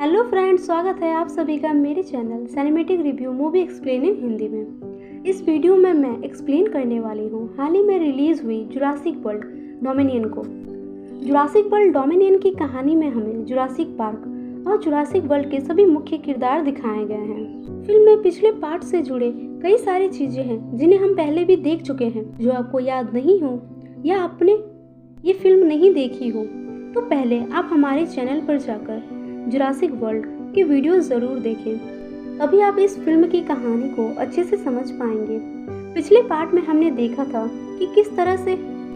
Hello friends, स्वागत है आप सभी का मेरे channel cinematic review movie explain in Hindi में। इस वीडियो में मैं एक्सप्लेन करने वाली हूँ हाल ही में रिलीज हुई जुरासिक वर्ल्ड डोमिनियन को। जुरासिक वर्ल्ड डोमिनियन की कहानी में हमें जुरासिक पार्क और जुरासिक वर्ल्ड के सभी मुख्य किरदार दिखाए गए हैं। फिल्म में पिछले पार्ट से जुड़े कई सारी चीजें हैं जिन्हें हम पहले भी देख चुके हैं। जो आपको याद नहीं हो या आपने ये फिल्म नहीं देखी हो तो पहले आप हमारे चैनल पर जाकर जुरासिक वर्ल्ड के वीडियो ज़रूर देखें, तभी आप इस फिल्म की कहानी को अच्छे से समझ पाएंगे। पिछले पार्ट में हमने देखा था कि किस तरह से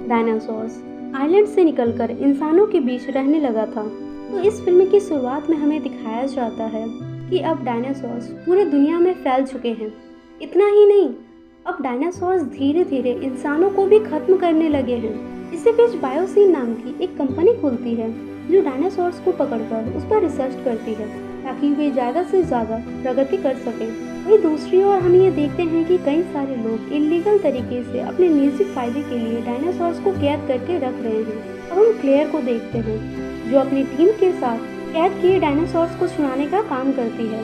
डायनासोर्स आइलैंड से निकलकर इंसानों के बीच रहने लगा था। तो इस फिल्म की शुरुआत में हमें दिखाया जाता है कि अब डायनासोर्स पूरे दुनिया में फैल चुके हैं। इतना ही नहीं, अब डायनासोर्स धीरे धीरे इंसानों को भी खत्म करने लगे हैं। इसी बीच बायोसीन नाम की एक कंपनी खुलती है जो डायनासोर्स को पकड़कर उस पर रिसर्च करती है ताकि वे ज़्यादा से ज़्यादा प्रगति कर सकें। वहीं दूसरी ओर हम ये देखते हैं कि कई सारे लोग इलीगल तरीके से अपने निजी फायदे के लिए डायनासोर्स को कैद करके रख रहे हैं। अब हम क्लेयर को देखते हैं जो अपनी टीम के साथ कैद किए डायनासोर्स को छुड़ाने का काम करती है।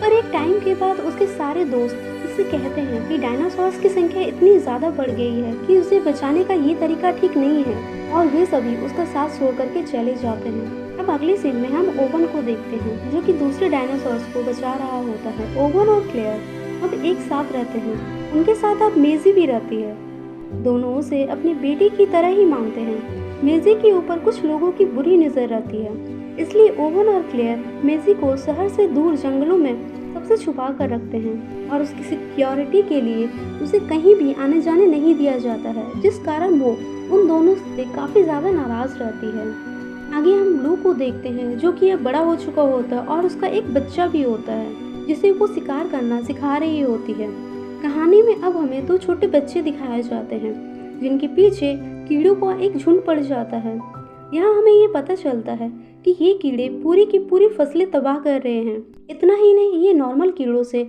पर एक टाइम के बाद उसके सारे दोस्त उससे कहते हैं कि डायनासोर्स की संख्या इतनी ज़्यादा बढ़ गई है कि उसे बचाने का ये तरीका ठीक नहीं है, और वे सभी उसका साथ छोड़ करके चले जाते हैं। अब अगले सीन में हम ओवन को देखते हैं जो कि दूसरे डायनासोर्स को बचा रहा होता है। ओवन और क्लेयर अब एक साथ रहते हैं। उनके साथ अब मेजी भी रहती है। दोनों उसे अपनी बेटी की तरह ही मानते हैं। मेजी के ऊपर कुछ लोगों की बुरी नज़र रहती है, इसलिए ओवन और क्लेयर मेजी को शहर से दूर जंगलों में सबसे छुपा कर रखते हैं और उसकी सिक्योरिटी के लिए उसे कहीं भी आने जाने नहीं दिया जाता है, जिस कारण वो उन दोनों से काफ़ी ज़्यादा नाराज़ रहती है। आगे हम ब्लू को देखते हैं जो कि अब बड़ा हो चुका होता है और उसका एक बच्चा भी होता है जिसे वो शिकार करना सिखा रही होती है। कहानी में अब हमें दो छोटे बच्चे दिखाए जाते हैं जिनके पीछे कीड़ों का एक झुंड पड़ जाता है। यहाँ हमें ये पता चलता है कि ये कीड़े पूरी की पूरी फसलें तबाह कर रहे हैं। इतना ही नहीं, ये नॉर्मल कीड़ों से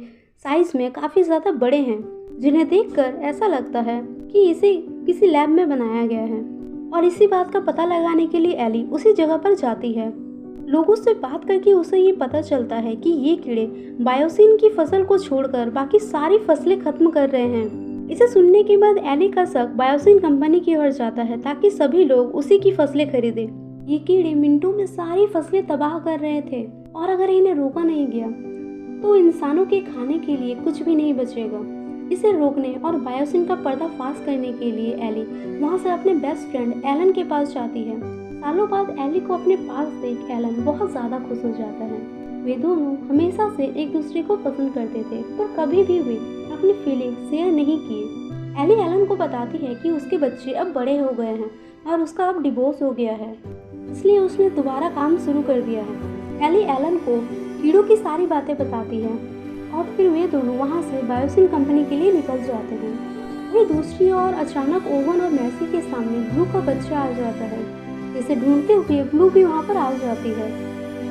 साइज में काफ़ी ज़्यादा बड़े हैं, जिन्हें देखकर ऐसा लगता है कि इसे किसी लैब में बनाया गया है। और इसी बात का पता लगाने के लिए एली उसी जगह पर जाती है। लोगों से बात करके उसे ये पता चलता है कि ये कीड़े बायोसिन की फसल को छोड़कर बाकी सारी फसलें खत्म कर रहे हैं। इसे सुनने के बाद एली का शक बायोसिन कंपनी की ओर जाता है ताकि सभी लोग उसी की फसलें खरीदें। ये कीड़े मिनटों में सारी फसलें तबाह कर रहे थे और अगर इन्हें रोका नहीं गया तो इंसानों के खाने के लिए कुछ भी नहीं बचेगा। इसे रोकने और बायोसिन का पर्दाफाश करने के लिए एली वहां से अपने बेस्ट फ्रेंड एलन के पास जाती है। सालों बाद एली को अपने पास देख एलन बहुत ज़्यादा खुश हो जाता है। वे दोनों हमेशा से एक दूसरे को पसंद करते थे पर कभी भी वे अपनी फीलिंग्स शेयर नहीं किए। एली एलन को बताती है कि उसके बच्चे अब बड़े हो गए हैं और उसका अब डिवोर्स हो गया है, इसलिए उसने दोबारा काम शुरू कर दिया है। एली एलन को कीड़ों की सारी बातें बताती है और फिर वे दोनों वहाँ से बायोसिन कंपनी के लिए निकल जाते हैं। वहीं दूसरी ओर अचानक ओवन और मैसी के सामने ब्लू का बच्चा आ जाता है, जिसे ढूंढते हुए ब्लू भी वहाँ पर आ जाती है।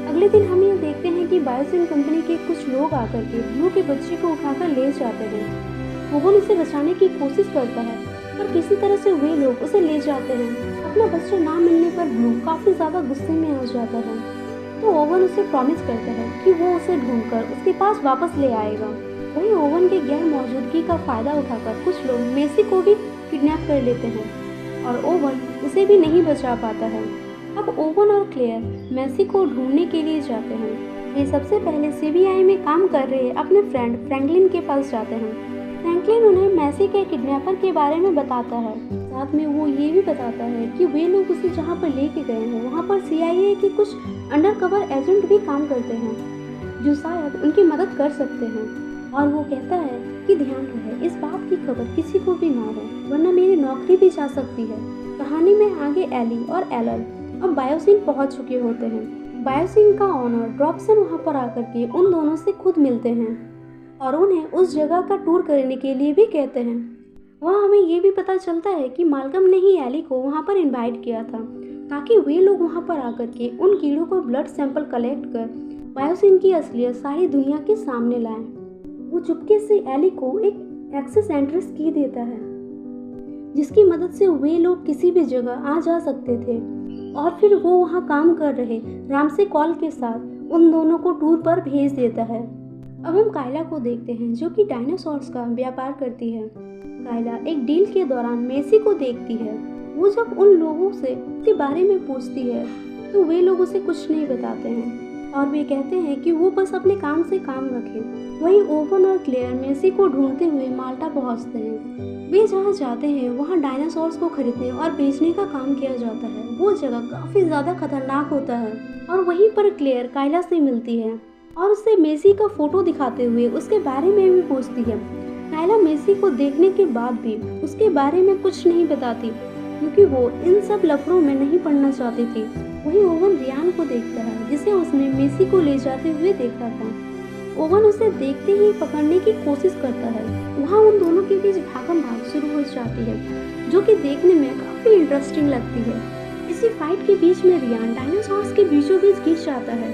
अगले दिन हम ये देखते हैं कि बायोसिन कंपनी के कुछ लोग आकर के ब्लू के बच्चे को उठाकर ले जाते हैं। ओवन उसे बचाने की कोशिश करता है पर किसी तरह से वे लोग उसे ले जाते हैं। अपना बच्चा ना मिलने पर ब्लू काफ़ी ज़्यादा गुस्से में आ जाता है, तो ओवन उसे प्रॉमिस करता है कि वो उसे ढूंढकर उसके पास वापस ले आएगा। वहीं ओवन के गैर मौजूदगी का फ़ायदा उठाकर कुछ लोग मेसी को भी किडनैप कर लेते हैं और ओवन उसे भी नहीं बचा पाता है। अब ओवन और क्लेयर मेसी को ढूंढने के लिए जाते हैं। वे सबसे पहले सीबीआई में काम कर रहे अपने फ्रेंड फ्रैंकलिन के पास जाते हैं। फ्रैंकलिन उन्हें मेसी के किडनैपर के बारे में बताता है। साथ में वो ये भी बताता है कि वे लोग उसे जहाँ पर लेके गए हैं वहाँ पर CIA के कुछ अंडरकवर एजेंट भी काम करते हैं जो शायद उनकी मदद कर सकते हैं। और वो कहता है कि ध्यान रहे इस बात की खबर किसी को भी ना हो, वरना मेरी नौकरी भी जा सकती है। कहानी में आगे एली और एलन अब बायोसिन पहुँच चुके होते हैं। बायोसिन का ऑनर ड्रॉपसन वहाँ पर आकर के उन दोनों से खुद मिलते हैं और उन्हें उस जगह का टूर करने के लिए भी कहते हैं। वहाँ हमें ये भी पता चलता है कि मालकम ने ही एली को वहाँ पर इनवाइट किया था ताकि वे लोग वहाँ पर आकर के उन कीड़ों को ब्लड सैंपल कलेक्ट कर बायोसिन की असलियत सारी दुनिया के सामने लाएं। वो चुपके से एली को एक एक्सेस एंट्रेंस की देता है जिसकी मदद से वे लोग किसी भी जगह आ जा सकते थे। और फिर वो वहाँ काम कर रहे रामसे कॉल के साथ उन दोनों को टूर पर भेज देता है। अब हम कायला को देखते हैं जो कि डायनासोर्स का व्यापार करती है। कायला एक डील के दौरान मेसी को देखती है। वो जब उन लोगों से उसके बारे में पूछती है तो वे लोग उसे कुछ नहीं बताते हैं और वे कहते हैं कि वो बस अपने काम से काम रखे। वहीं ओवन और क्लेयर मेसी को ढूंढते हुए माल्टा पहुंचते हैं। वे जहाँ जाते हैं वहाँ डायनासोर्स को खरीदने और बेचने का काम किया जाता है। वो जगह काफी ज्यादा खतरनाक होता है और वहीं पर क्लेयर कायला से मिलती है और उसे मेसी का फोटो दिखाते हुए उसके बारे में भी पूछती है। कायला मेसी को देखने के बाद भी उसके बारे में कुछ नहीं बताती क्योंकि वो इन सब लफड़ों में नहीं पड़ना चाहती थी। वहीं ओवन रियान को देखता है जिसे उसने मेसी को ले जाते हुए देखा था। ओवन उसे देखते ही पकड़ने की कोशिश करता है। वहाँ उन दोनों के बीच भागम भाग शुरू हो जाती है जो कि देखने में काफी इंटरेस्टिंग लगती है। इसी फाइट के बीच में रियान डायनासोर्स के बीचों बीच गिर जाता है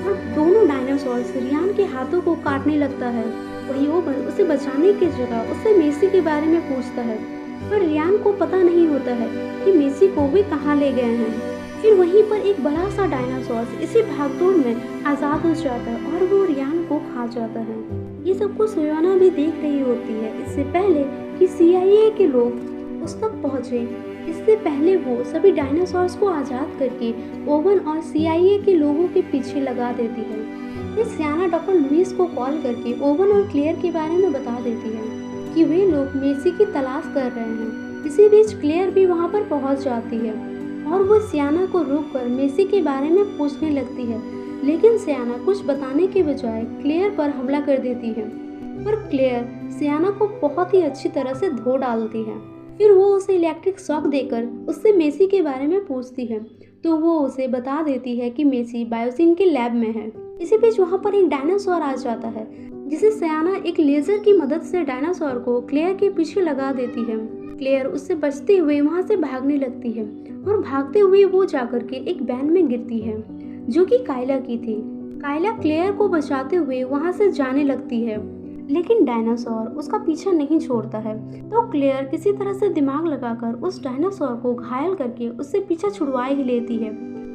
और दोनों डायनासोर्स रियान के हाथों को काटने लगता है। वही ओवन उसे बचाने की जगह उससे मेसी के बारे में पूछता है पर रियान को पता नहीं होता है कि मेसी को वे कहाँ ले गए हैं। फिर वहीं पर एक बड़ा सा डायनासोर इसी भागदौड़ में आज़ाद हो जाता है और वो रियान को खा जाता है। ये सब कुछ सियाना भी देख रही होती है इससे पहले कि CIA के लोग उस तक पहुँचे। इससे पहले वो सभी डायनासोर्स को आज़ाद करके ओवन और CIA के लोगों के पीछे लगा देती है। फिर सियाना डॉक्टर लुइस को कॉल करके ओवन और क्लेयर के बारे में बता देती है कि वे लोग मेसी की तलाश कर रहे हैं। इसी बीच क्लेयर भी वहाँ पर पहुँच जाती है और वो सियाना को रोककर मेसी के बारे में पूछने लगती है, लेकिन सियाना कुछ बताने के बजाय क्लेयर पर हमला कर देती है। पर क्लेयर सियाना को बहुत ही अच्छी तरह से धो डालती है। फिर वो उसे इलेक्ट्रिक शॉक देकर उससे मेसी के बारे में पूछती है तो वो उसे बता देती है कि मेसी बायोसिन के लैब में है। इसी बीच वहाँ पर एक डायनासोर आ जाता है जिसे सियाना एक लेजर की मदद से डायनासोर को क्लेयर के पीछे लगा देती है। क्लेयर उससे बचते हुए वहाँ से भागने लगती है और भागते हुए वो जाकर के एक वैन में गिरती है जो कि कायला की थी। कायला क्लेयर को बचाते हुए वहाँ से जाने लगती है लेकिन डायनासोर उसका पीछा नहीं छोड़ता है। तो क्लेयर किसी तरह से दिमाग लगाकर उस डायनासोर को घायल करके उससे पीछा छुड़वा ही लेती है।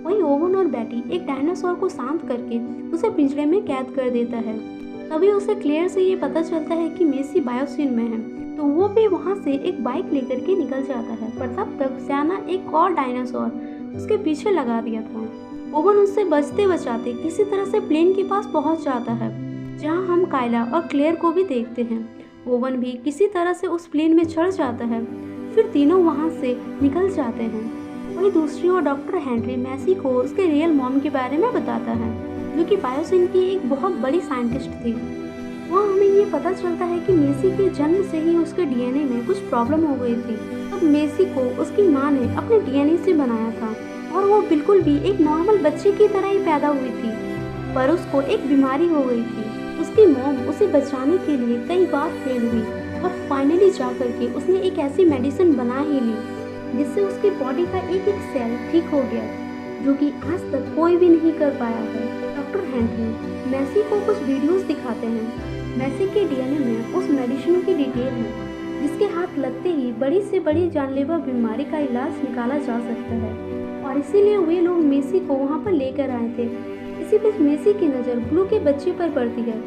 वहीं ओवन और बैटी एक डायनासोर को शांत करके उसे पिंजरे में कैद कर देता है। तभी उसे क्लेयर से ये पता चलता है कि मेसी बायोसिन में है तो वो भी वहाँ से एक बाइक लेकर के निकल जाता है। पर तब तक सियाना एक और डायनासोर उसके पीछे लगा दिया था। ओवन उससे बचते बचाते किसी तरह से प्लेन के पास पहुँच जाता है जहाँ हम कायला और क्लेयर को भी देखते हैं। ओवन भी किसी तरह से उस प्लेन में चढ़ जाता है। फिर तीनों वहाँ से निकल जाते हैं। वहीं दूसरी ओर डॉक्टर हेनरी मेसी को उसके रियल मॉम के बारे में बताता है जो कि बायोसिन की एक बहुत बड़ी साइंटिस्ट थी। वहाँ हमें ये पता चलता है कि मेसी के जन्म से ही उसके DNA में कुछ प्रॉब्लम हो गई थी। अब मेसी को उसकी माँ ने अपने DNA से बनाया था और वो बिल्कुल भी एक नॉर्मल बच्चे की तरह ही पैदा हुई थी, पर उसको एक बीमारी हो गई थी। उसकी मॉम उसे बचाने के लिए कई बार फेल हुई और फाइनली जा करके उसने एक ऐसी मेडिसिन बना ही ली जिससे उसकी बॉडी का एक एक सेल ठीक हो गया जो कि आज तक कोई भी नहीं कर पाया है। डॉक्टर हेनरी मेसी को कुछ वीडियोस दिखाते हैं। मेसी के DNA में उस मेडिसिन की डिटेल है जिसके हाथ लगते ही बड़ी से बड़ी जानलेवा बीमारी का इलाज निकाला जा सकता है और इसीलिए वे लोग मेसी को वहाँ पर लेकर आए थे। इसी बीच मेसी की नज़र ब्लू के बच्चे पर पड़ती है।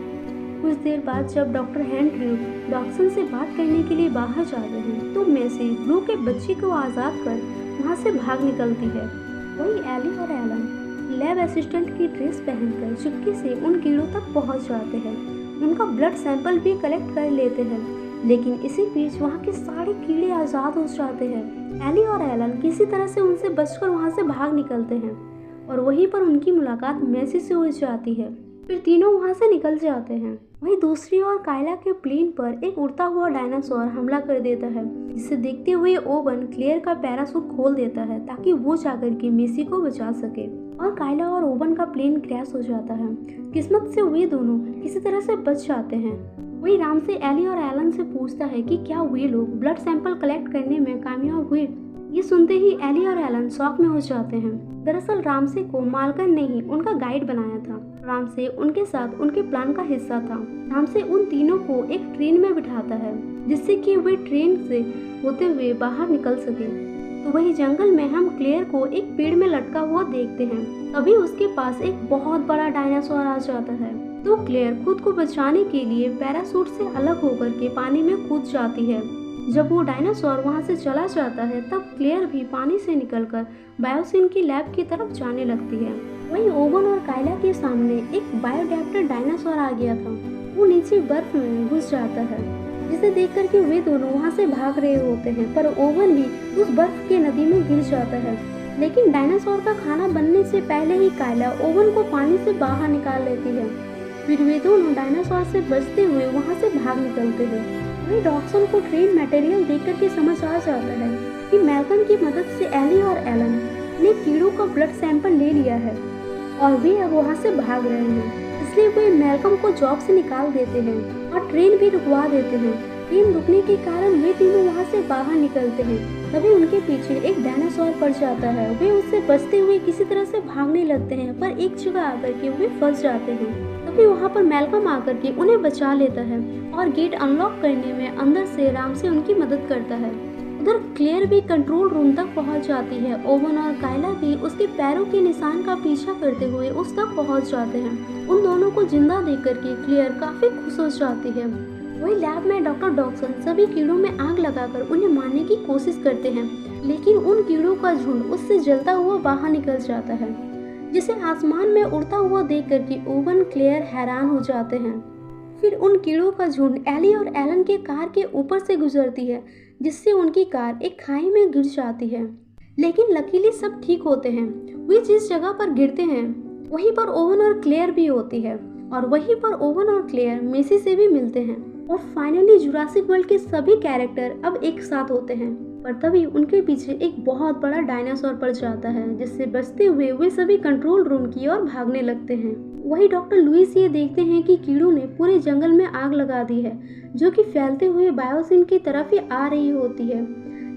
कुछ देर बाद जब डॉक्टर हेनरी डॉक्सन से बात करने के लिए बाहर जाते हैं तो मेसी ब्लू के बच्चे को आज़ाद कर वहाँ से भाग निकलती है। वहीं एली और एलन लैब असिस्टेंट की ड्रेस पहनकर चुपके से उन कीड़ों तक पहुँच जाते हैं। उनका ब्लड सैंपल भी कलेक्ट कर लेते हैं, लेकिन इसी बीच वहाँ के सारे कीड़े आज़ाद हो जाते हैं। एली और एलन किसी तरह से उनसे बचकर वहाँ से भाग निकलते हैं और वहीं पर उनकी मुलाकात मेसी से हो जाती है। फिर तीनों वहाँ से निकल जाते हैं। वहीं दूसरी ओर कायला के प्लेन पर एक उड़ता हुआ डायनासोर हमला कर देता है जिसे देखते हुए ओवन क्लेयर का पैराशूट खोल देता है ताकि वो जाकर के मेसी को बचा सके और कायला और ओवन का प्लेन क्रैश हो जाता है। किस्मत से वे दोनों किसी तरह से बच जाते हैं। वहीं राम से एली और एलन से पूछता है कि क्या वे लोग ब्लड सैंपल कलेक्ट करने में कामयाब हुए। ये सुनते ही एली और एलन शॉक में हो जाते हैं। दरअसल रामसे को मालकन ने ही उनका गाइड बनाया था। रामसे उनके साथ उनके प्लान का हिस्सा था। रामसे उन तीनों को एक ट्रेन में बिठाता है जिससे कि वे ट्रेन से होते हुए बाहर निकल सके। तो वही जंगल में हम क्लेयर को एक पेड़ में लटका हुआ देखते हैं। तभी उसके पास एक बहुत बड़ा डायनासोर आ जाता है। तो क्लेयर खुद को बचाने के लिए पैराशूट से अलग होकर के पानी में कूद जाती है। जब वो डायनासोर वहाँ से चला जाता है तब क्लेयर भी पानी से निकलकर बायोसिन की लैब की तरफ जाने लगती है। वहीं ओवन और कायला के सामने एक बायोडैप्टर डायनासोर आ गया था। वो नीचे बर्फ में घुस जाता है, जिसे देख करके वे दोनों वहाँ से भाग रहे होते हैं, पर ओवन भी उस बर्फ के नदी में गिर जाता है। लेकिन डायनासोर का खाना बनने से पहले ही कायला ओवन को पानी से बाहर निकाल लेती है। फिर वे दोनों डायनासोर से बचते हुए वहाँ से भाग निकलते हैं। वहीं डॉक्सन को ट्रेन मटेरियल देख करके समझ आ जाता है कि मैल्कम की मदद से एली और एलन ने कीड़ों का ब्लड सैंपल ले लिया है और वे अब वहाँ से भाग रहे हैं। इसलिए वे मैल्कम को जॉब से निकाल देते हैं और ट्रेन भी रुकवा देते हैं। ट्रेन रुकने के कारण वे तीनों वहाँ से बाहर निकलते हैं। तभी उनके पीछे एक डायनासोर पड़ जाता है। वे उससे बचते हुए किसी तरह से भागने लगते हैं, पर एक जगह आकर के वे फंस जाते हैं। तभी वहाँ पर मैल्कम आकर के उन्हें बचा लेता है और गेट अनलॉक करने में अंदर से राम से उनकी मदद करता है। उधर क्लेयर भी कंट्रोल रूम तक पहुंच जाती है। ओवन और कायला भी उसके पैरों के निशान का पीछा करते हुए उस तक पहुंच जाते हैं। उन दोनों को जिंदा देख करके क्लेयर काफी खुश हो जाती है। वही लैब में डॉक्टर डॉक्सन सभी कीड़ों में आग लगाकर उन्हें मारने की कोशिश करते हैं, लेकिन उन कीड़ों का झुंड उससे जलता हुआ बाहर निकल जाता है, जिसे आसमान में उड़ता हुआ देख करके ओवन क्लेयर हैरान हो जाते हैं। फिर उन कीड़ों का झुंड एली और एलन के कार के ऊपर से गुजरती है, जिससे उनकी कार एक खाई में गिर जाती है। लेकिन लकीली सब ठीक होते हैं। वे जिस जगह पर गिरते हैं वहीं पर ओवन और क्लेयर भी होती है और वहीं पर ओवन और क्लेयर मेसी से भी मिलते हैं और फाइनली जुरासिक वर्ल्ड के सभी कैरेक्टर अब एक साथ होते हैं। पर तभी उनके पीछे एक बहुत बड़ा डायनासोर पड़ जाता है, जिससे बचते हुए वे सभी कंट्रोल रूम की ओर भागने लगते हैं। वही डॉक्टर लुइस ये देखते हैं कि कीड़ों ने पूरे जंगल में आग लगा दी है, जो कि फैलते हुए बायोसिन की तरफ ही आ रही होती है।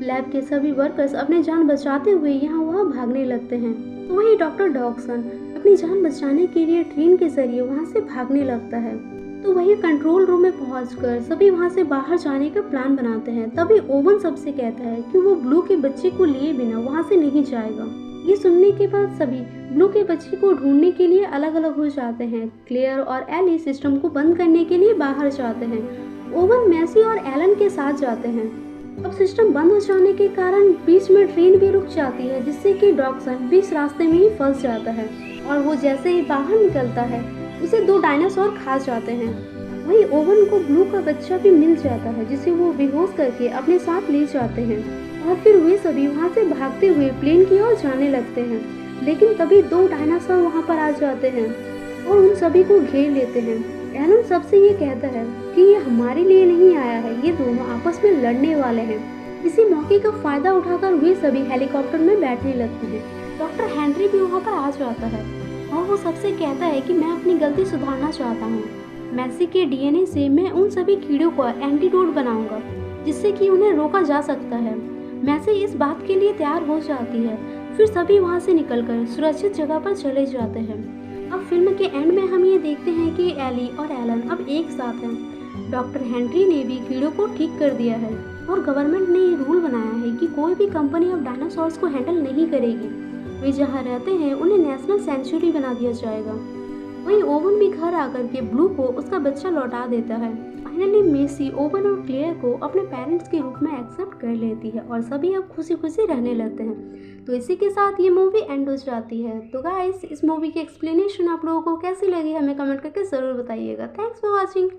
लैब के सभी वर्कर्स अपने जान बचाते हुए यहाँ वहाँ भागने लगते हैं। तो वही डॉक्टर डॉक्सन अपनी जान बचाने के लिए ट्रेन के जरिए वहाँ से भागने लगता है। तो वही कंट्रोल रूम में पहुंचकर सभी वहां से बाहर जाने का प्लान बनाते हैं। तभी ओवन सबसे कहता है कि वो ब्लू के बच्चे को लिए बिना वहां से नहीं जाएगा। ये सुनने के बाद सभी ब्लू के बच्चे को ढूंढने के लिए अलग अलग हो जाते हैं। क्लेयर और एली सिस्टम को बंद करने के लिए बाहर जाते हैं। ओवन मैसी और एलन के साथ जाते हैं। अब सिस्टम बंद हो जाने के कारण बीच में ट्रेन भी रुक जाती है, जिससे कि डॉक्सन बीच रास्ते में ही फंस जाता है और वो जैसे ही बाहर निकलता है उसे 2 डायनासोर खा जाते हैं। वहीं ओवन को ब्लू का बच्चा भी मिल जाता है, जिसे वो बेहोश करके अपने साथ ले जाते हैं और फिर वे सभी वहां से भागते हुए प्लेन की ओर जाने लगते हैं। लेकिन तभी 2 डायनासोर वहां पर आ जाते हैं और उन सभी को घेर लेते हैं। एलन सबसे ये कहता है कि ये हमारे लिए नहीं आया है, ये दोनों आपस में लड़ने वाले हैं। इसी मौके का फायदा उठाकर वे सभी हेलीकॉप्टर में बैठने लगते हैं। डॉक्टर हेनरी भी वहाँ पर आ जाता है और वो सबसे कहता है कि मैं अपनी गलती सुधारना चाहता हूँ। मैसी के डीएनए से मैं उन सभी कीड़ों को एंटीडोट बनाऊंगा, जिससे कि उन्हें रोका जा सकता है। मैसी इस बात के लिए तैयार हो जाती है। फिर सभी वहाँ से निकलकर सुरक्षित जगह पर चले जाते हैं। अब फिल्म के एंड में हम ये देखते हैं कि एली और एलन अब एक साथ हैं। डॉक्टर हेनरी ने भी कीड़ों को ठीक कर दिया है और गवर्नमेंट ने ये रूल बनाया है कि कोई भी कंपनी अब डायनासोर्स को हैंडल नहीं करेगी। वे जहाँ रहते हैं उन्हें नेशनल सेंचुरी बना दिया जाएगा। वहीं ओवन भी घर आकर के ब्लू को उसका बच्चा लौटा देता है। फाइनली मेसी ओवन और क्लेयर को अपने पेरेंट्स के रूप में एक्सेप्ट कर लेती है और सभी अब खुशी खुशी रहने लगते हैं। तो इसी के साथ ये मूवी एंड हो जाती है। तो गाइस, इस मूवी की एक्सप्लेनेशन आप लोगों को कैसी लगी हमें कमेंट करके ज़रूर बताइएगा। Thanks for watching.